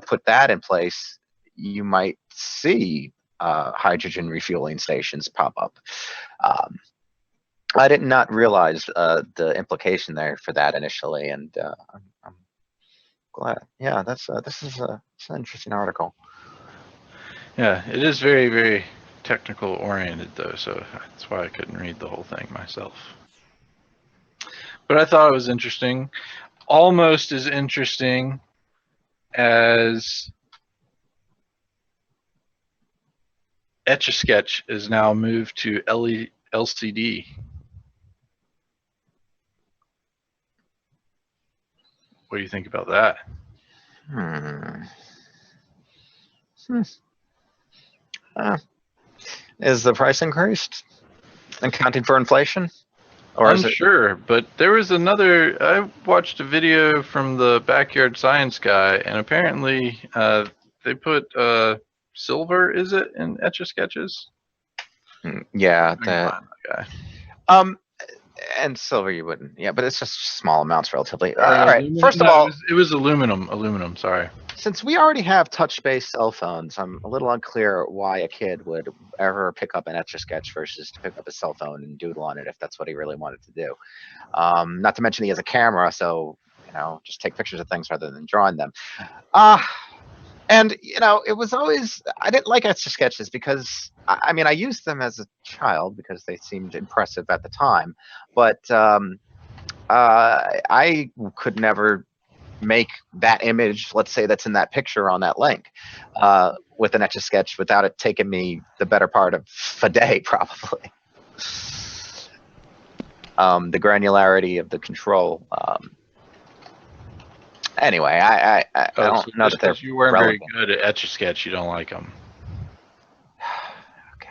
put that in place, you might see hydrogen refueling stations pop up. I did not realize the implication there for that initially, and I'm glad. Yeah, this is an interesting article. Yeah, it is very, very technical oriented though, so that's why I couldn't read the whole thing myself. But I thought it was interesting, almost as interesting as Etch-a-sketch is now moved to LCD. What do you think about that? Is the price increased, accounting for inflation? Or I'm sure, but there was another. I watched a video from the Backyard Science guy, and apparently they put silver, is it, in Etch-a-sketches? Yeah, that guy. And silver you wouldn't. Yeah, but it's just small amounts relatively. All right. First of no, all, it was aluminum. Aluminum. Sorry. Since we already have touch-based cell phones, I'm a little unclear why a kid would ever pick up an Etch-a-sketch versus to pick up a cell phone and doodle on it if that's what he really wanted to do. Not to mention he has a camera, so just take pictures of things rather than drawing them. And it was always, I didn't like Etch-a-sketches because I mean I used them as a child because they seemed impressive at the time, but I could never make that image, let's say that's in that picture on that link, with an Etch-a-sketch without it taking me the better part of a day, probably. The granularity of the control. Anyway, I don't know that they're you weren't relevant. very good at Etch-a-sketch, you don't like them. Okay.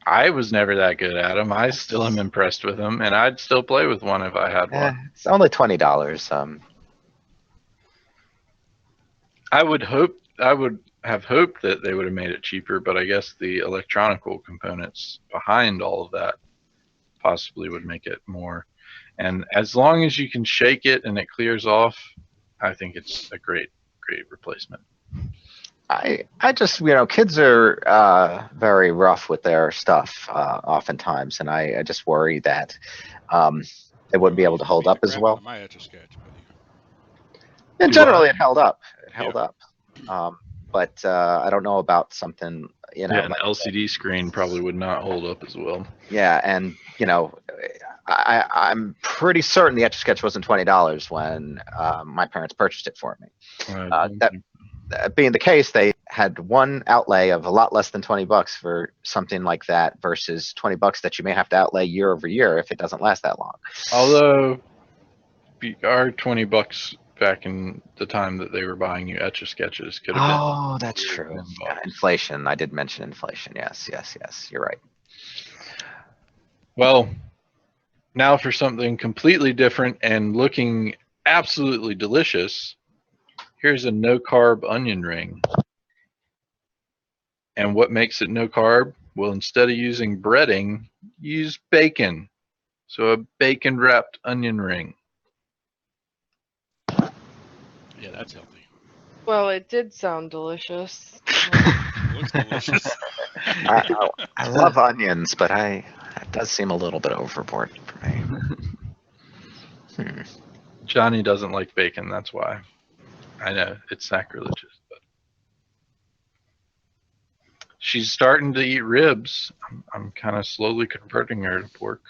I was never that good at them. I still am impressed with them, and I'd still play with one if I had one. It's only $20. I would have hoped that they would have made it cheaper, but I guess the electronical components behind all of that possibly would make it more. And as long as you can shake it and it clears off, I think it's a great replacement. I just, kids are very rough with their stuff oftentimes, and I just worry that they wouldn't be able to hold up as well. My Etch-a-sketch, And Do generally, what? it held up. It held up. But I don't know about something, Yeah, an like LCD screen probably would not hold up as well. Yeah, and I'm pretty certain the Etch-a-sketch wasn't $20 when my parents purchased it for me. That being the case, they had one outlay of a lot less than $20 for something like that versus $20 that you may have to outlay year over year if it doesn't last that long. Although, our $20 back in the time that they were buying you Etch-a-sketches could have been. Oh, that's true. Yeah, inflation. I did mention inflation. Yes. You're right. Well, now for something completely different and looking absolutely delicious. Here's a no-carb onion ring. And what makes it no-carb? Well, instead of using breading, use bacon. So a bacon-wrapped onion ring. Yeah, that's healthy. Well, it did sound delicious. It looks delicious. I love onions, but it does seem a little bit overboard for me. Johnny doesn't like bacon, that's why. I know, it's sacrilegious. But she's starting to eat ribs. I'm kind of slowly converting her to pork.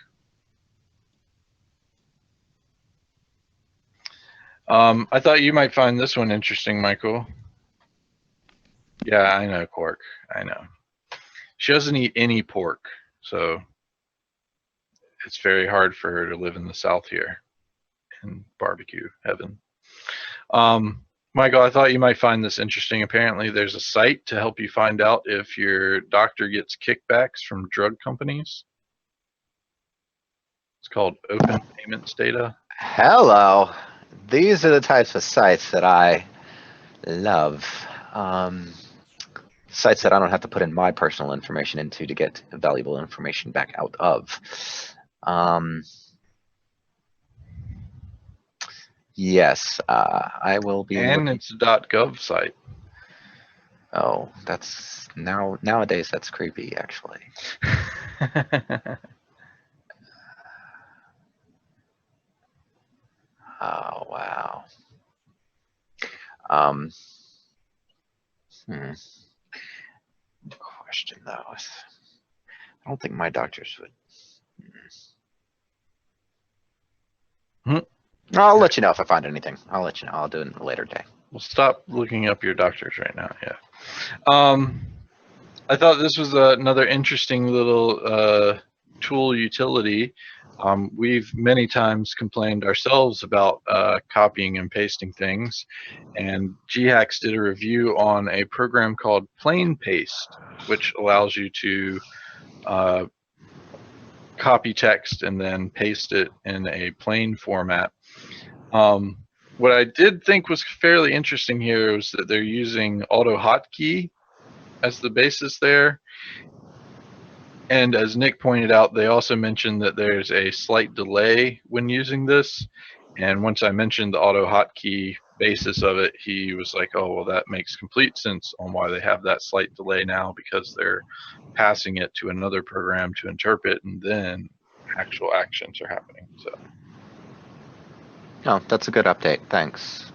I thought you might find this one interesting, Michael. Yeah, I know, Quark. I know. She doesn't eat any pork, so it's very hard for her to live in the South here in barbecue heaven. Michael, I thought you might find this interesting. Apparently, there's a site to help you find out if your doctor gets kickbacks from drug companies. It's called Open Payments Data. Hello. These are the types of sites that I love. Sites that I don't have to put in my personal information into to get valuable information back out of. Yes, I will be. And it's a .gov site. Oh, that's nowadays that's creepy, actually. Oh wow. Question though. I don't think my doctors would. I'll let you know if I find anything. I'll let you know. I'll do it in a later day. Well, stop looking up your doctors right now. Yeah. I thought this was another interesting little tool utility. We've many times complained ourselves about copying and pasting things, and GHacks did a review on a program called Plain Paste, which allows you to copy text and then paste it in a plain format. What I did think was fairly interesting here was that they're using AutoHotkey as the basis there. And as Nick pointed out, they also mentioned that there's a slight delay when using this. And once I mentioned the AutoHotkey basis of it, he was like, oh, well, that makes complete sense on why they have that slight delay now, because they're passing it to another program to interpret, and then actual actions are happening. So. Oh, that's a good update. Thanks.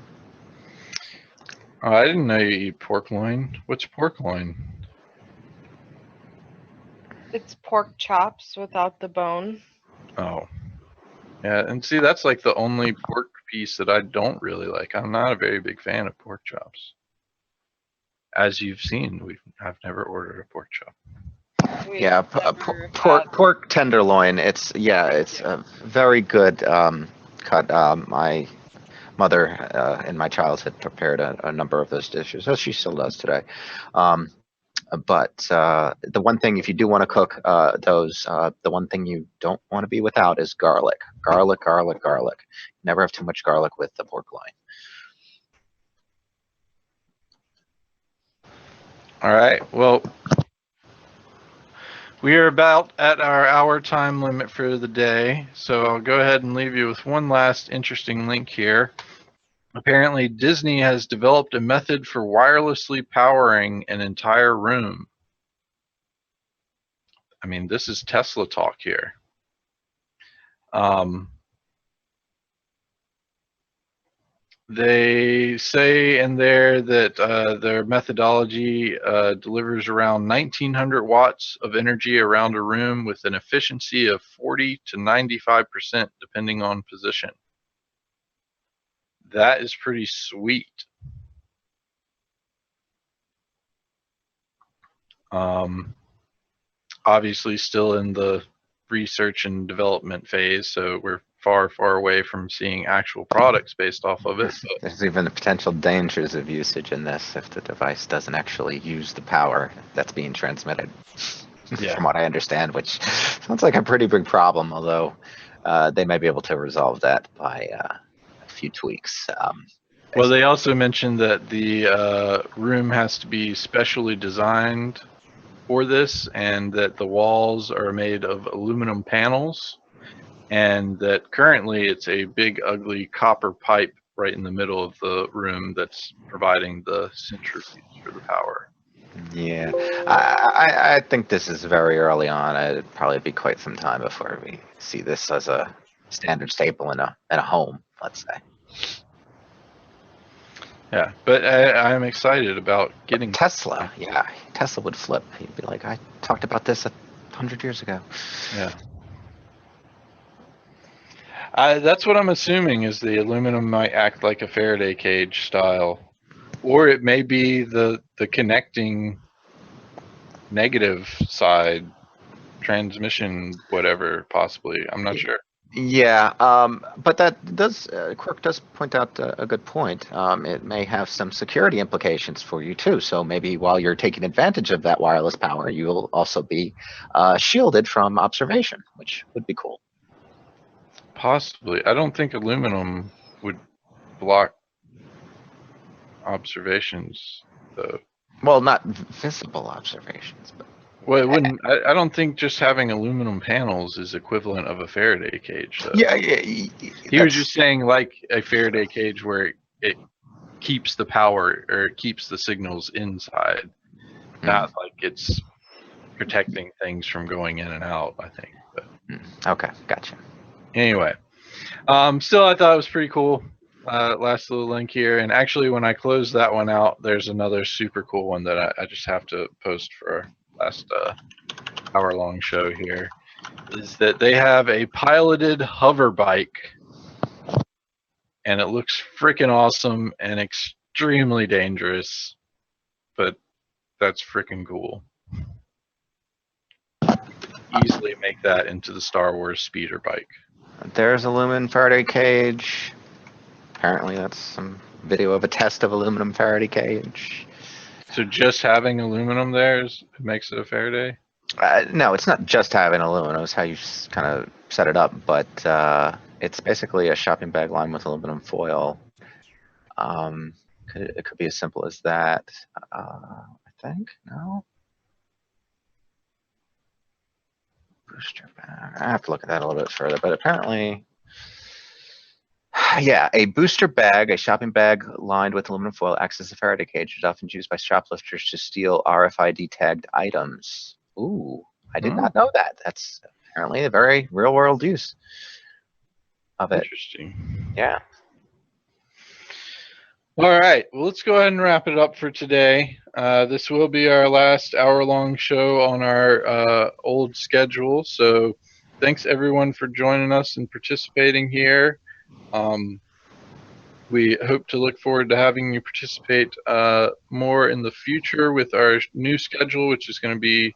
Oh, I didn't know you eat pork loin. What's pork loin? It's pork chops without the bone. Oh. Yeah, and see, that's like the only pork piece that I don't really like. I'm not a very big fan of pork chops. As you've seen, I've never ordered a pork chop. We've Yeah, never pork had- pork tenderloin. It's a very good cut. My mother in my childhood prepared a number of those dishes, as she still does today. Um, but the one thing, if you do want to cook those, the one thing you don't want to be without is garlic. Garlic, garlic, garlic. Never have too much garlic with the pork loin. All right. Well, we are about at our hour time limit for the day, so I'll go ahead and leave you with one last interesting link here. Apparently, Disney has developed a method for wirelessly powering an entire room. I mean, this is Tesla talk here. They say in there that their methodology delivers around 1900 watts of energy around a room with an efficiency of 40 to 95% depending on position. That is pretty sweet. Obviously still in the research and development phase, so we're far, far away from seeing actual products based off of it. But There's even the potential dangers of usage in this if the device doesn't actually use the power that's being transmitted. Yeah. From what I understand, which sounds like a pretty big problem, although they may be able to resolve that by a few tweaks. Well, they also mentioned that the room has to be specially designed for this, and that the walls are made of aluminum panels, and that currently it's a big, ugly copper pipe right in the middle of the room that's providing the centrifuge for the power. Yeah, I think this is very early on. It'd probably be quite some time before we see this as a standard staple in a home, let's say. Yeah, but I'm excited about getting Tesla. Yeah, Tesla would flip. He'd be like, I talked about this 100 years ago. Yeah. That's what I'm assuming is the aluminum might act like a Faraday cage style, or it may be the connecting negative side transmission, whatever, possibly. I'm not sure. Yeah, but that does Quirk does point out a good point. It may have some security implications for you too. So maybe while you're taking advantage of that wireless power, you'll also be shielded from observation, which would be cool. Possibly. I don't think aluminum would block observations, though. Well, not visible observations, but Well, it wouldn't. I don't think just having aluminum panels is equivalent of a Faraday cage, though. yeah, He was just saying like a Faraday cage where it keeps the power or it keeps the signals inside, not like it's protecting things from going in and out, I think. But okay, gotcha. anyway, still I thought it was pretty cool. Last little link here, and actually when I close that one out, there's another super cool one that I just have to post for our last hour-long show here. Is that they have a piloted hover bike, and it looks freaking awesome and extremely dangerous, but that's freaking cool. Easily make that into the Star Wars speeder bike. There's aluminum Faraday cage. Apparently, that's some video of a test of aluminum Faraday cage. So just having aluminum there makes it a Faraday? No, it's not just having aluminum. It's how you kind of set it up. But it's basically a shopping bag lined with aluminum foil. It could be as simple as that. I think. No. Booster bag. I have to look at that a little bit further. But apparently, yeah, a booster bag, a shopping bag lined with aluminum foil, acts as a Faraday cage. It's often used by shoplifters to steal RFID tagged items. Ooh, I did not know that. That's apparently a very real world use of it. Interesting. Yeah. All right, well, let's go ahead and wrap it up for today. This will be our last hour-long show on our old schedule, so thanks everyone for joining us and participating here. We hope to look forward to having you participate more in the future with our new schedule, which is going to be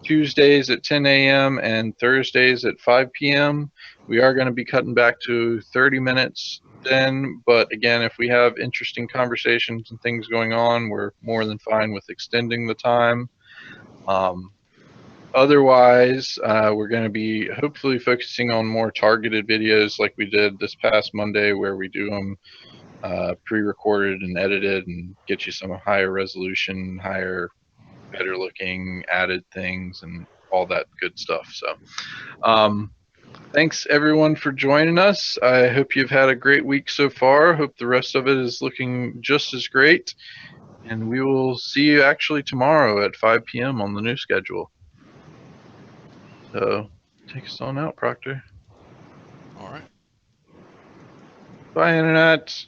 Tuesdays at 10 a.m. and Thursdays at 5 p.m. We are going to be cutting back to 30 minutes then, but again, if we have interesting conversations and things going on, we're more than fine with extending the time. Otherwise, we're going to be hopefully focusing on more targeted videos like we did this past Monday, where we do them pre-recorded and edited and get you some higher resolution, better looking added things and all that good stuff. So thanks everyone for joining us. I hope you've had a great week so far. Hope the rest of it is looking just as great, and we will see you actually tomorrow at 5 p.m. on the new schedule. So take us on out, Proctor. All right. Bye, Internet.